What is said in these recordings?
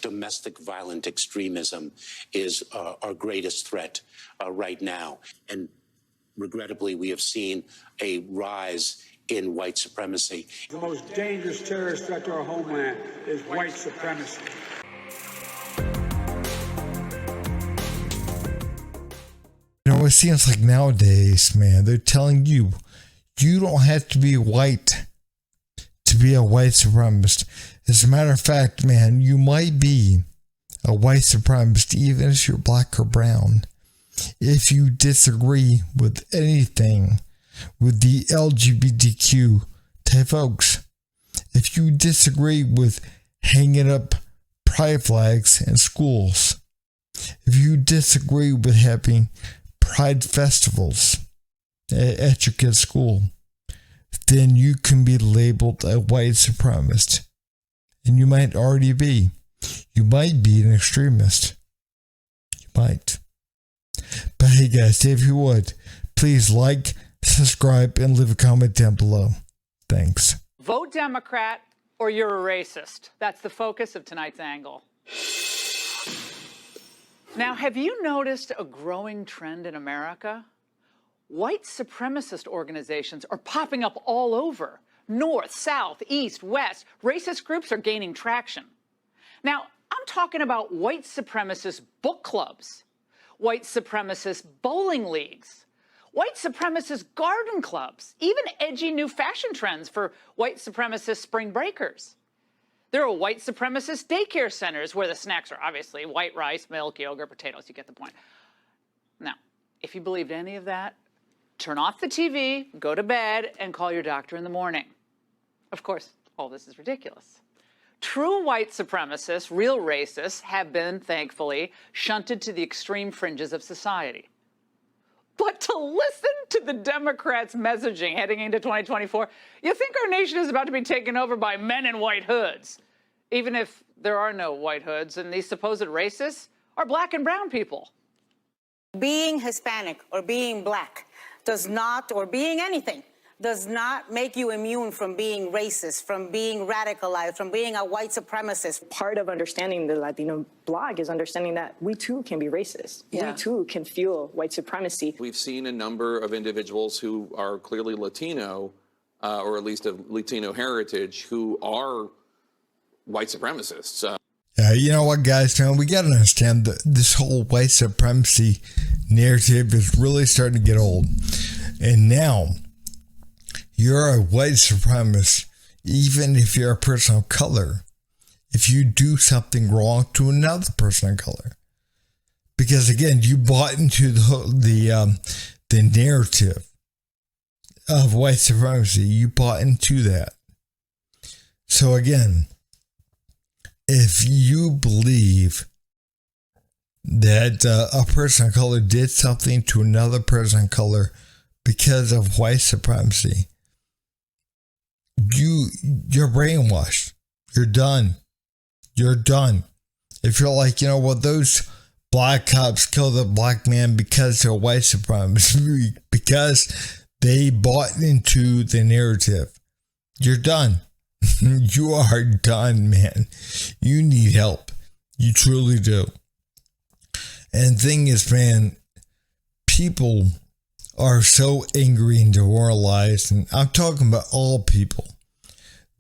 domestic violent extremism is our greatest threat right now. And regrettably, we have seen a rise in white supremacy. The most dangerous terrorist threat to our homeland is white supremacy. You know, it seems like nowadays, man, they're telling you, you don't have to be white to be a white supremacist. As a matter of fact, man, you might be a white supremacist even if you're black or brown. If you disagree with anything with the LGBTQ type folks, if you disagree with hanging up pride flags in schools, if you disagree with having pride festivals at your kid's school, then you can be labeled a white supremacist. And you might already be. You might be an extremist. You might. But hey guys, if you would, please like, subscribe, and leave a comment down below. Thanks. Vote Democrat or you're a racist. That's the focus of tonight's angle. Now, have you noticed a growing trend in America? White supremacist organizations are popping up all over. North, south, east, west. Racist groups are gaining traction. Now, I'm talking about white supremacist book clubs, white supremacist bowling leagues, white supremacist garden clubs, even edgy new fashion trends for white supremacist spring breakers. There are white supremacist daycare centers where the snacks are obviously white rice, milk, yogurt, potatoes. You get the point. Now, if you believed any of that, turn off the TV, go to bed, and call your doctor in the morning. Of course, all this is ridiculous. True white supremacists, real racists, have been, thankfully, shunted to the extreme fringes of society. But to listen to the Democrats' messaging heading into 2024, you think our nation is about to be taken over by men in white hoods, even if there are no white hoods and these supposed racists are black and brown people. Being Hispanic or being black does not, or being anything, does not make you immune from being racist, from being radicalized, from being a white supremacist. Part of understanding the Latino blog is understanding that we too can be racist. Yeah. We too can feel white supremacy. We've seen a number of individuals who are clearly Latino, or at least of Latino heritage, who are white supremacists. You know what, guys, man, we got to understand that this whole white supremacy narrative is really starting to get old. And now, you're a white supremacist, even if you're a person of color, if you do something wrong to another person of color. Because, again, you bought into the narrative of white supremacy. You bought into that. So, again, if you believe that a person of color did something to another person of color because of white supremacy, you're brainwashed. You're done. You're done. If you're like, you know what, those black cops killed a black man because they're white supremacists, because they bought into the narrative, you're done. You are done, man. You need help. You truly do. And the thing is, man, people are so angry and demoralized, and I'm talking about all people,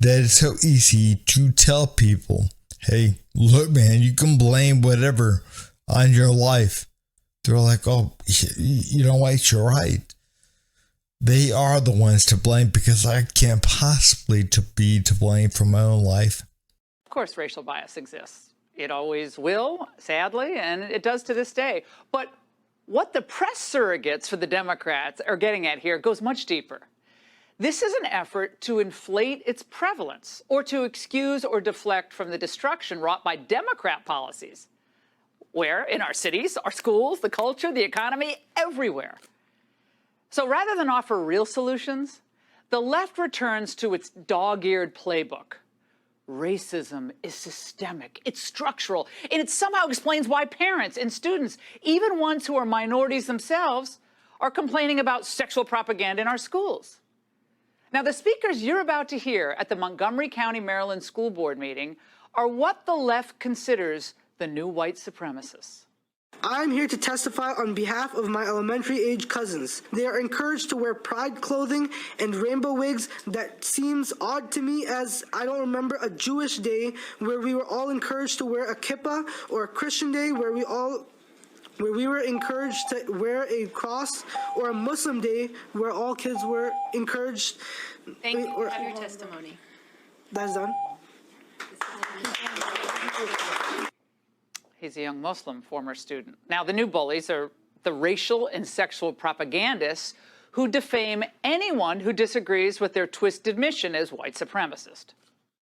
that it's so easy to tell people, hey, look, man, you can blame whatever on your life. They're like, oh, you know what, you're right. They are the ones to blame because I can't possibly be to blame for my own life. Of course, racial bias exists. It always will, sadly, and it does to this day. But what the press surrogates for the Democrats are getting at here goes much deeper. This is an effort to inflate its prevalence or to excuse or deflect from the destruction wrought by Democrat policies, where in our cities, our schools, the culture, the economy, everywhere. So rather than offer real solutions, the left returns to its dog-eared playbook. Racism is systemic, it's structural, and it somehow explains why parents and students, even ones who are minorities themselves, are complaining about sexual propaganda in our schools. Now, the speakers you're about to hear at the Montgomery County, Maryland School Board meeting are what the left considers the new white supremacists. I'm here to testify on behalf of my elementary-age cousins. They are encouraged to wear pride clothing and rainbow wigs. That seems odd to me, as I don't remember a Jewish day where we were all encouraged to wear a kippah, or a Christian day where we were encouraged to wear a cross, or a Muslim day where all kids were encouraged. Thank you for your testimony. That's done. He's a young Muslim former student. Now, the new bullies are the racial and sexual propagandists who defame anyone who disagrees with their twisted mission as white supremacist.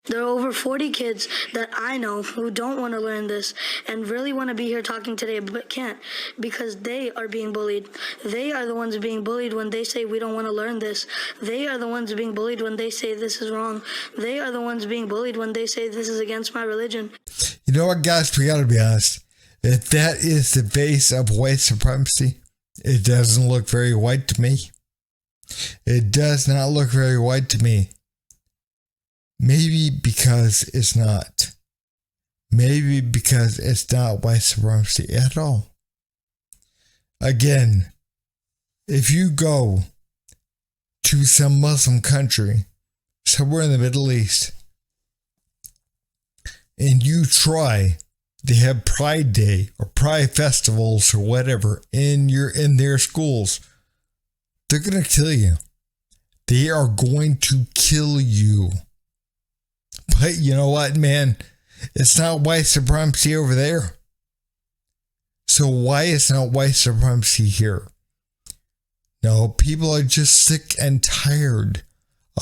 There are over 40 kids that I know who don't want to learn this and really want to be here talking today but can't because they are being bullied. They are the ones being bullied when they say we don't want to learn this. They are the ones being bullied when they say this is wrong. They are the ones being bullied when they say this is against my religion. You know what, guys? We got to be honest. If that is the base of white supremacy, it doesn't look very white to me. It does not look very white to me. Maybe because it's not. Maybe because it's not white supremacy at all. Again, if you go to some Muslim country, somewhere in the Middle East, and you try to have Pride Day or Pride festivals or whatever in their schools, they're going to kill you. They are going to kill you. But you know what, man? It's not white supremacy over there. So why is not white supremacy here? No, people are just sick and tired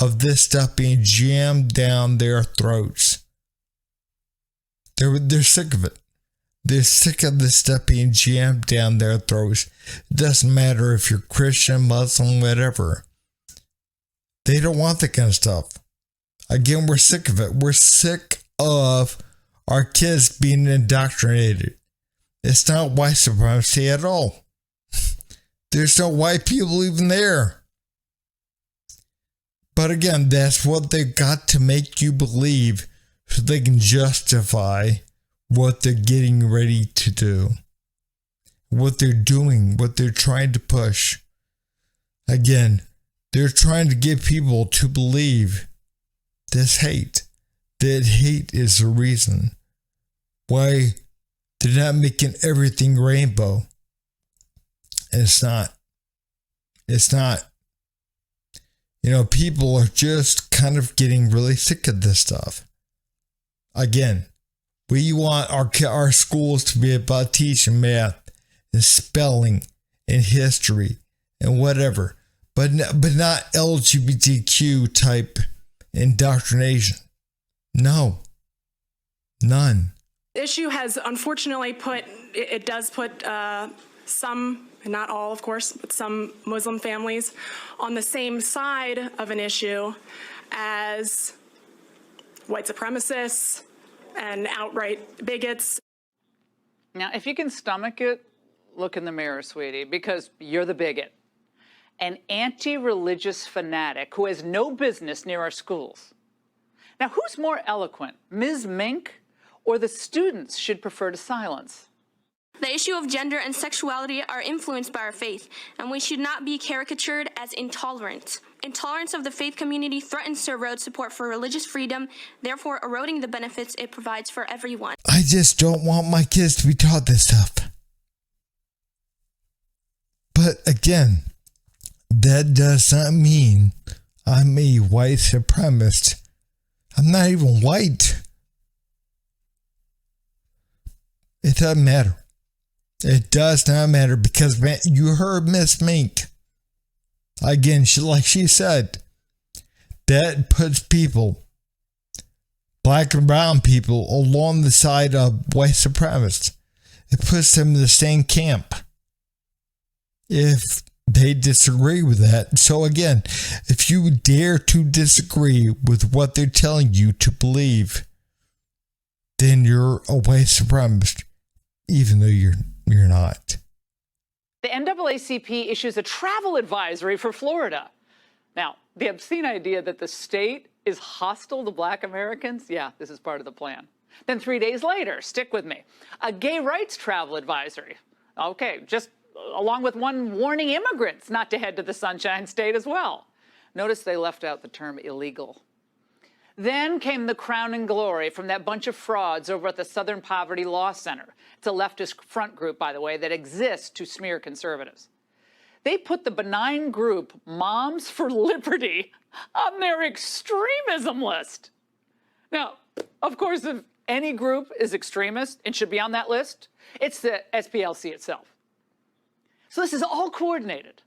of this stuff being jammed down their throats. They're sick of it. They're sick of this stuff being jammed down their throats. It doesn't matter if you're Christian, Muslim, whatever. They don't want that kind of stuff. Again, we're sick of it. We're sick of our kids being indoctrinated. It's not white supremacy at all. There's no white people even there. But again, that's what they got to make you believe so they can justify what they're getting ready to do. What they're doing, what they're trying to push. Again, they're trying to get people to believe this hate. That hate is the reason why they're not making everything rainbow. And it's not. It's not. You know, people are just kind of getting really sick of this stuff. Again, we want our schools to be about teaching math and spelling and history and whatever, but not LGBTQ type indoctrination. No. None. The issue has unfortunately does put some, not all of course, but some Muslim families on the same side of an issue as white supremacists and outright bigots. Now, if you can stomach it, look in the mirror, sweetie, because you're the bigot. An anti-religious fanatic who has no business near our schools. Now, who's more eloquent, Ms. Mink or the students should prefer to silence? The issue of gender and sexuality are influenced by our faith, and we should not be caricatured as intolerant. Intolerance of the faith community threatens to erode support for religious freedom, therefore eroding the benefits it provides for everyone. I just don't want my kids to be taught this stuff. But again, that does not mean I'm a white supremacist. I'm not even white. It doesn't matter. It does not matter because, man, you heard Miss Mink. Again, like she said, that puts people, black and brown people, along the side of white supremacists. It puts them in the same camp if they disagree with that. So again, if you dare to disagree with what they're telling you to believe, then you're a white supremacist, even though you're not. The NAACP issues a travel advisory for Florida. Now, the obscene idea that the state is hostile to black Americans, yeah, this is part of the plan. Then 3 days later, stick with me, a gay rights travel advisory. Okay, just along with one warning immigrants not to head to the Sunshine State as well. Notice they left out the term illegal. Then came the crowning glory from that bunch of frauds over at the Southern Poverty Law Center. It's a leftist front group, by the way, that exists to smear conservatives. They put the benign group Moms for Liberty on their extremism list. Now, of course, if any group is extremist and should be on that list, it's the SPLC itself. So this is all coordinated.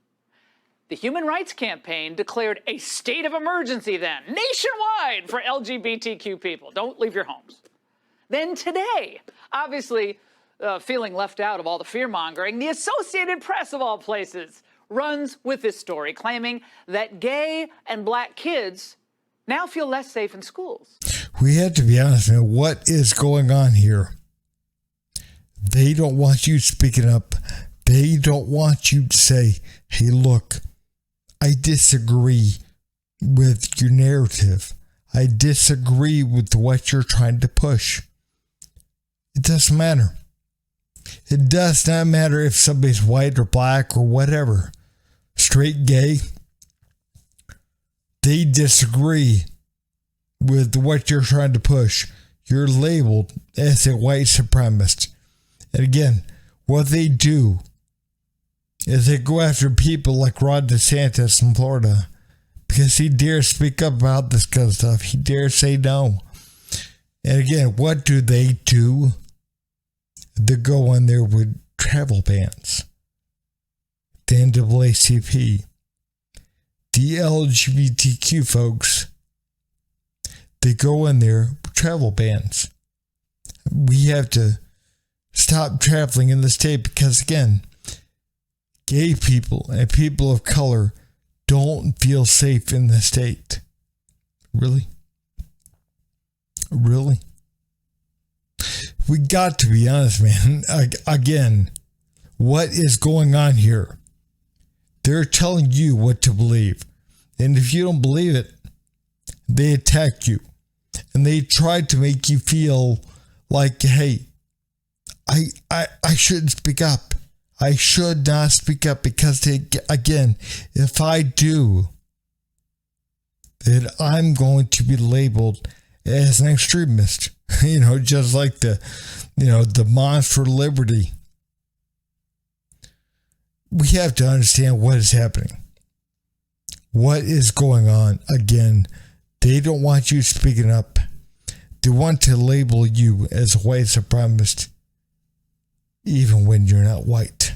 The Human Rights Campaign declared a state of emergency then, nationwide, for LGBTQ people. Don't leave your homes. Then today, obviously feeling left out of all the fear-mongering, the Associated Press, of all places, runs with this story, claiming that gay and black kids now feel less safe in schools. We have to be honest, man. What is going on here? They don't want you speaking up. They don't want you to say, hey, look, I disagree with your narrative. I disagree with what you're trying to push. It doesn't matter. It does not matter if somebody's white or black or whatever, straight, gay. They disagree with what you're trying to push. You're labeled as a white supremacist. And again, what they do is they go after people like Ron DeSantis in Florida because he dares speak up about this kind of stuff. He dares say no. And again, what do? They go in there with travel bans. The NAACP. The LGBTQ folks, they go in there with travel bans. We have to stop traveling in the state because, again, gay people and people of color don't feel safe in the state. Really? Really? We got to be honest, man. Again, what is going on here? They're telling you what to believe. And if you don't believe it, they attack you. And they try to make you feel like, hey, I shouldn't speak up. I should not speak up because, again, if I do, then I'm going to be labeled as an extremist. Just like the Moms for Liberty. We have to understand what is happening. What is going on? Again, they don't want you speaking up. They want to label you as a white supremacist, even when you're not white.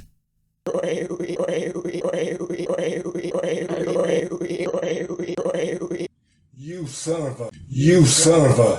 You son of a